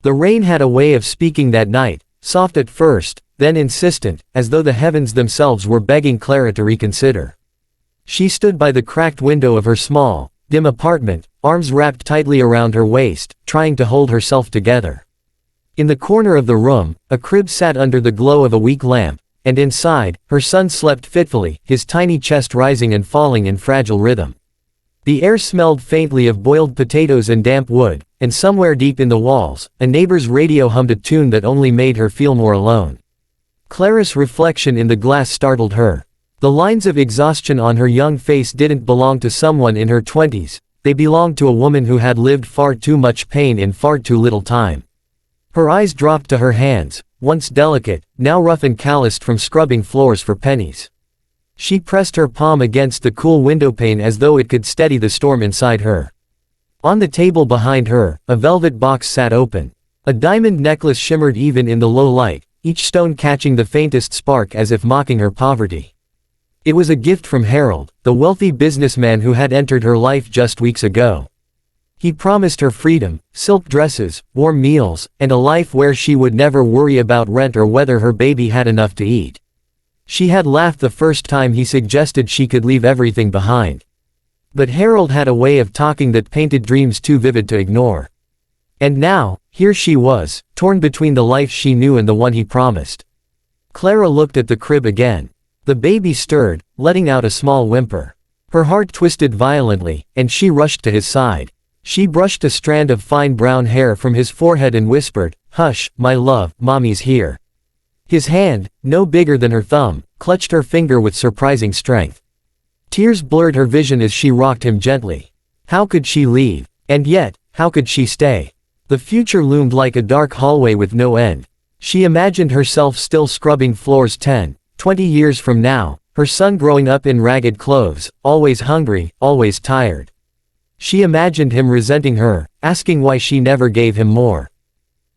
The rain had a way of speaking that night, soft at first, then insistent, as though the heavens themselves were begging Clara to reconsider. She stood by the cracked window of her small, dim apartment, arms wrapped tightly around her waist, trying to hold herself together. In the corner of the room, a crib sat under the glow of a weak lamp, and inside, her son slept fitfully, his tiny chest rising and falling in fragile rhythm. The air smelled faintly of boiled potatoes and damp wood, and somewhere deep in the walls, a neighbor's radio hummed a tune that only made her feel more alone. Clara's reflection in the glass startled her. The lines of exhaustion on her young face didn't belong to someone in her 20s, they belonged to a woman who had lived far too much pain in far too little time. Her eyes dropped to her hands, once delicate, now rough and calloused from scrubbing floors for pennies. She pressed her palm against the cool windowpane as though it could steady the storm inside her. On the table behind her, a velvet box sat open. A diamond necklace shimmered even in the low light, each stone catching the faintest spark as if mocking her poverty. It was a gift from Harold, the wealthy businessman who had entered her life just weeks ago. He promised her freedom, silk dresses, warm meals, and a life where she would never worry about rent or whether her baby had enough to eat. She had laughed the first time he suggested she could leave everything behind. But Harold had a way of talking that painted dreams too vivid to ignore. And now, here she was, torn between the life she knew and the one he promised. Clara looked at the crib again. The baby stirred, letting out a small whimper. Her heart twisted violently, and she rushed to his side. She brushed a strand of fine brown hair from his forehead and whispered, "Hush, my love, Mommy's here." His hand, no bigger than her thumb, clutched her finger with surprising strength. Tears blurred her vision as she rocked him gently. How could she leave? And yet, how could she stay? The future loomed like a dark hallway with no end. She imagined herself still scrubbing floors 10, 20 years from now, her son growing up in ragged clothes, always hungry, always tired. She imagined him resenting her, asking why she never gave him more.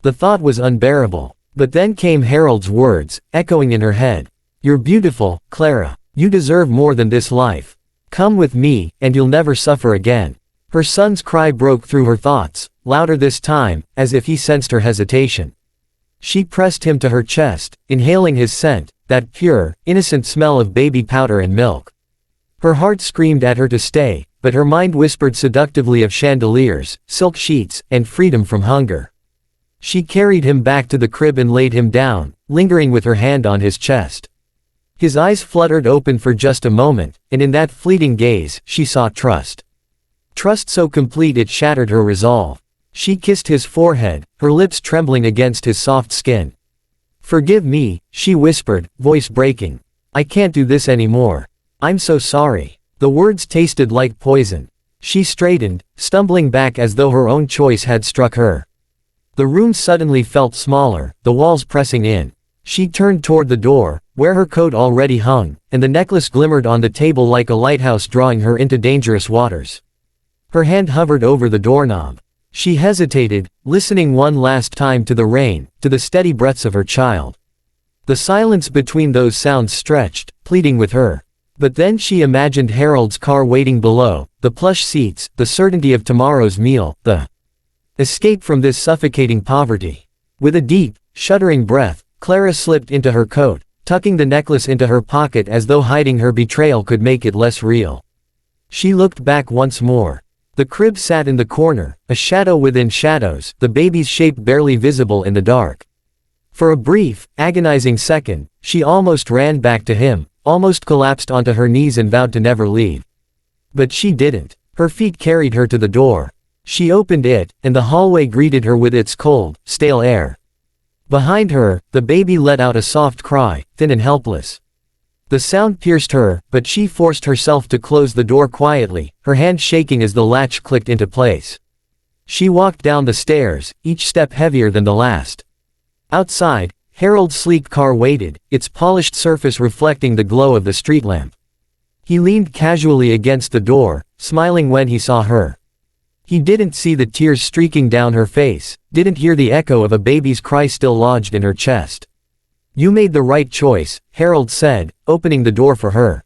The thought was unbearable. But then came Harold's words, echoing in her head. "You're beautiful, Clara. You deserve more than this life. Come with me, and you'll never suffer again." Her son's cry broke through her thoughts, louder this time, as if he sensed her hesitation. She pressed him to her chest, inhaling his scent, that pure, innocent smell of baby powder and milk. Her heart screamed at her to stay, but her mind whispered seductively of chandeliers, silk sheets, and freedom from hunger. She carried him back to the crib and laid him down, lingering with her hand on his chest. His eyes fluttered open for just a moment, and in that fleeting gaze, she saw trust. Trust so complete it shattered her resolve. She kissed his forehead, her lips trembling against his soft skin. "Forgive me," she whispered, voice breaking. "I can't do this anymore. I'm so sorry." The words tasted like poison. She straightened, stumbling back as though her own choice had struck her. The room suddenly felt smaller, the walls pressing in. She turned toward the door, where her coat already hung, and the necklace glimmered on the table like a lighthouse drawing her into dangerous waters. Her hand hovered over the doorknob. She hesitated, listening one last time to the rain, to the steady breaths of her child. The silence between those sounds stretched, pleading with her. But then she imagined Harold's car waiting below, the plush seats, the certainty of tomorrow's meal, the escape from this suffocating poverty. With a deep, shuddering breath, Clara slipped into her coat, tucking the necklace into her pocket as though hiding her betrayal could make it less real. She looked back once more. The crib sat in the corner, a shadow within shadows, the baby's shape barely visible in the dark. For a brief, agonizing second, she almost ran back to him, almost collapsed onto her knees and vowed to never leave. But she didn't. Her feet carried her to the door. She opened it, and the hallway greeted her with its cold, stale air. Behind her, the baby let out a soft cry, thin and helpless. The sound pierced her, but she forced herself to close the door quietly, her hand shaking as the latch clicked into place. She walked down the stairs, each step heavier than the last. Outside, Harold's sleek car waited, its polished surface reflecting the glow of the street lamp. He leaned casually against the door, smiling when he saw her. He didn't see the tears streaking down her face, didn't hear the echo of a baby's cry still lodged in her chest. "You made the right choice," Harold said, opening the door for her.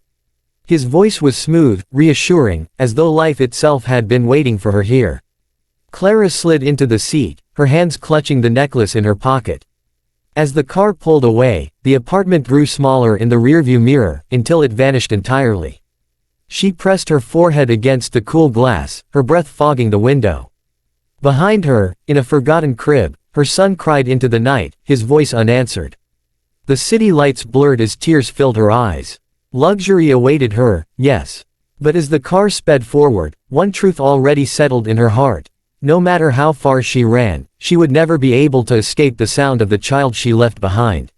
His voice was smooth, reassuring, as though life itself had been waiting for her here. Clara slid into the seat, her hands clutching the necklace in her pocket. As the car pulled away, the apartment grew smaller in the rearview mirror, until it vanished entirely. She pressed her forehead against the cool glass, her breath fogging the window. Behind her, in a forgotten crib, her son cried into the night, his voice unanswered. The city lights blurred as tears filled her eyes. Luxury awaited her, yes. But as the car sped forward, one truth already settled in her heart. No matter how far she ran, she would never be able to escape the sound of the child she left behind.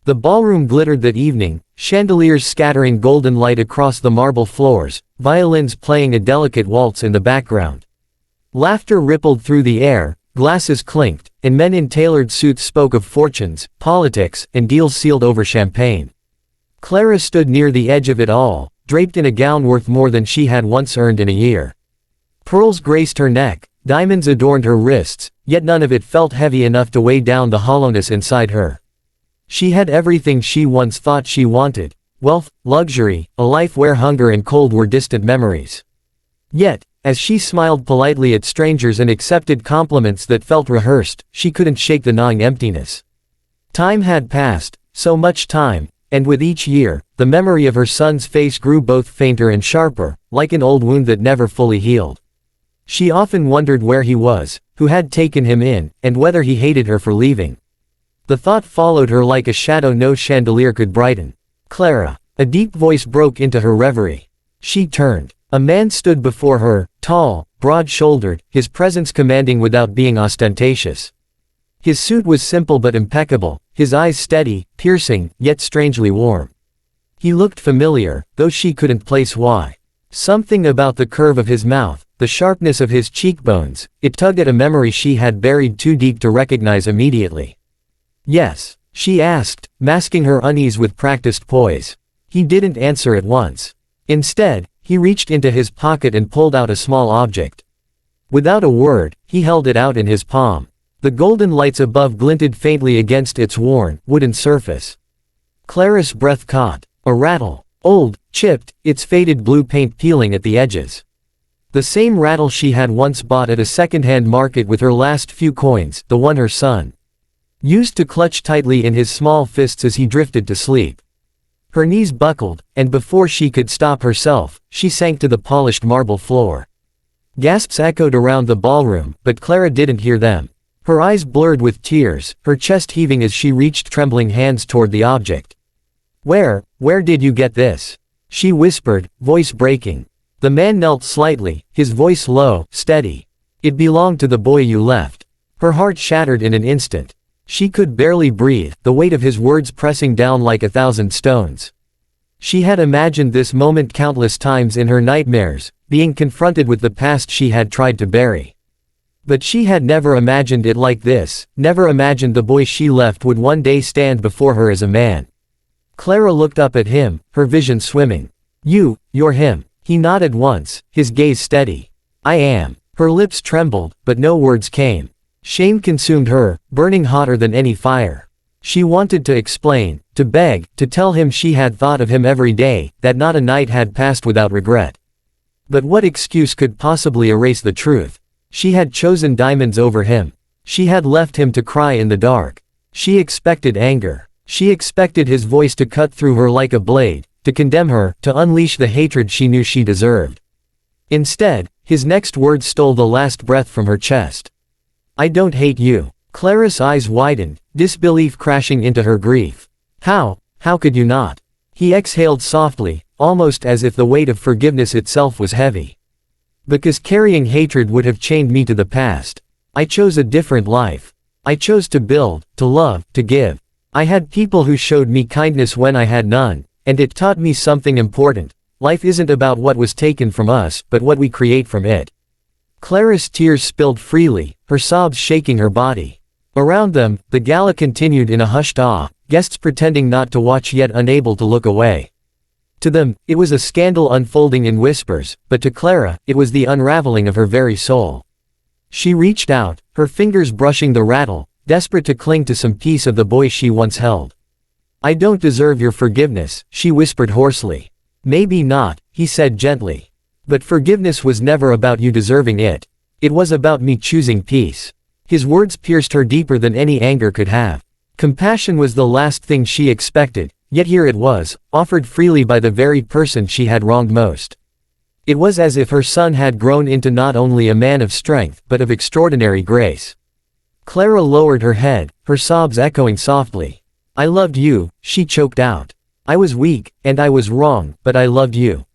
The ballroom glittered that evening, chandeliers scattering golden light across the marble floors, violins playing a delicate waltz in the background. Laughter rippled through the air, glasses clinked, and men in tailored suits spoke of fortunes, politics, and deals sealed over champagne. Clara stood near the edge of it all, draped in a gown worth more than she had once earned in a year. Pearls graced her neck, diamonds adorned her wrists, yet none of it felt heavy enough to weigh down the hollowness inside her. She had everything she once thought she wanted: wealth, luxury, a life where hunger and cold were distant memories. Yet, as she smiled politely at strangers and accepted compliments that felt rehearsed, she couldn't shake the gnawing emptiness. Time had passed, so much time, and with each year, the memory of her son's face grew both fainter and sharper, like an old wound that never fully healed. She often wondered where he was, who had taken him in, and whether he hated her for leaving. The thought followed her like a shadow no chandelier could brighten. "Clara!" A deep voice broke into her reverie. She turned. A man stood before her, tall, broad-shouldered, his presence commanding without being ostentatious. His suit was simple but impeccable, his eyes steady, piercing, yet strangely warm. He looked familiar, though she couldn't place why. Something about the curve of his mouth, the sharpness of his cheekbones, it tugged at a memory she had buried too deep to recognize immediately. "Yes?" she asked, masking her unease with practiced poise. He didn't answer at once. Instead, he reached into his pocket and pulled out a small object. Without a word, he held it out in his palm. The golden lights above glinted faintly against its worn, wooden surface. Clara's breath caught. A rattle. Old, chipped, its faded blue paint peeling at the edges. The same rattle she had once bought at a second-hand market with her last few coins, the one her son used to clutch tightly in his small fists as he drifted to sleep. Her knees buckled, and before she could stop herself, she sank to the polished marble floor. Gasps echoed around the ballroom, but Clara didn't hear them. Her eyes blurred with tears, her chest heaving as she reached trembling hands toward the object. Where did you get this?" she whispered, voice breaking. The man knelt slightly, his voice low, steady. "It belonged to the boy you left." Her heart shattered in an instant. She could barely breathe, the weight of his words pressing down like 1,000 stones. She had imagined this moment countless times in her nightmares, being confronted with the past she had tried to bury. But she had never imagined it like this, never imagined the boy she left would one day stand before her as a man. Clara looked up at him, her vision swimming. You're him." He nodded once, his gaze steady. "I am." Her lips trembled, but no words came. Shame consumed her, burning hotter than any fire. She wanted to explain, to beg, to tell him she had thought of him every day, that not a night had passed without regret. But what excuse could possibly erase the truth? She had chosen diamonds over him. She had left him to cry in the dark. She expected anger. She expected his voice to cut through her like a blade, to condemn her, to unleash the hatred she knew she deserved. Instead, his next words stole the last breath from her chest. "I don't hate you." Clara's eyes widened, disbelief crashing into her grief. How could you not?" He exhaled softly, almost as if the weight of forgiveness itself was heavy. "Because carrying hatred would have chained me to the past. I chose a different life. I chose to build, to love, to give. I had people who showed me kindness when I had none, and it taught me something important. Life isn't about what was taken from us, but what we create from it." Clara's tears spilled freely, her sobs shaking her body. Around them, the gala continued in a hushed awe, guests pretending not to watch yet unable to look away. To them, it was a scandal unfolding in whispers, but to Clara, it was the unraveling of her very soul. She reached out, her fingers brushing the rattle, desperate to cling to some piece of the boy she once held. "I don't deserve your forgiveness," she whispered hoarsely. "Maybe not," he said gently. "But forgiveness was never about you deserving it. It was about me choosing peace. His words pierced her deeper than any anger could have. Compassion was the last thing she expected, yet here it was, offered freely by the very person she had wronged most. It was as if her son had grown into not only a man of strength but of extraordinary grace. Clara lowered her head, her sobs echoing softly. I loved you, she choked out. I was weak, and I was wrong, but I loved you.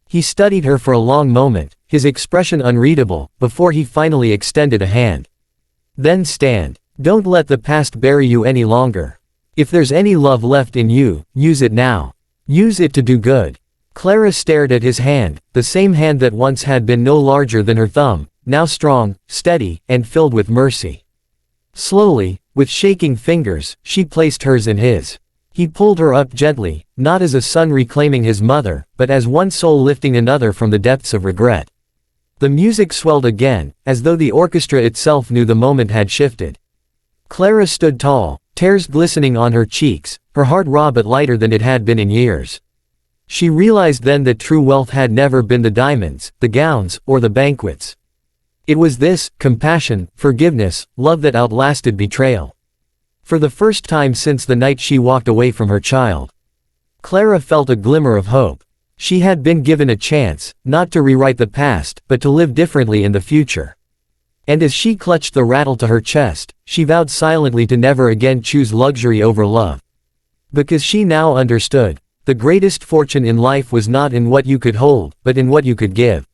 He studied her for a long moment, his expression unreadable, before he finally extended a hand. Then stand. Don't let the past bury you any longer. If there's any love left in you, use it now. Use it to do good. Clara stared at his hand, the same hand that once had been no larger than her thumb, now strong, steady, and filled with mercy. Slowly, with shaking fingers, she placed hers in his. He pulled her up gently, not as a son reclaiming his mother, but as one soul lifting another from the depths of regret. The music swelled again, as though the orchestra itself knew the moment had shifted. Clara stood tall, tears glistening on her cheeks, her heart raw but lighter than it had been in years. She realized then that true wealth had never been the diamonds, the gowns, or the banquets. It was this, compassion, forgiveness, love that outlasted betrayal. For the first time since the night she walked away from her child, Clara felt a glimmer of hope. She had been given a chance, not to rewrite the past, but to live differently in the future. And as she clutched the rattle to her chest, she vowed silently to never again choose luxury over love. Because she now understood, the greatest fortune in life was not in what you could hold, but in what you could give.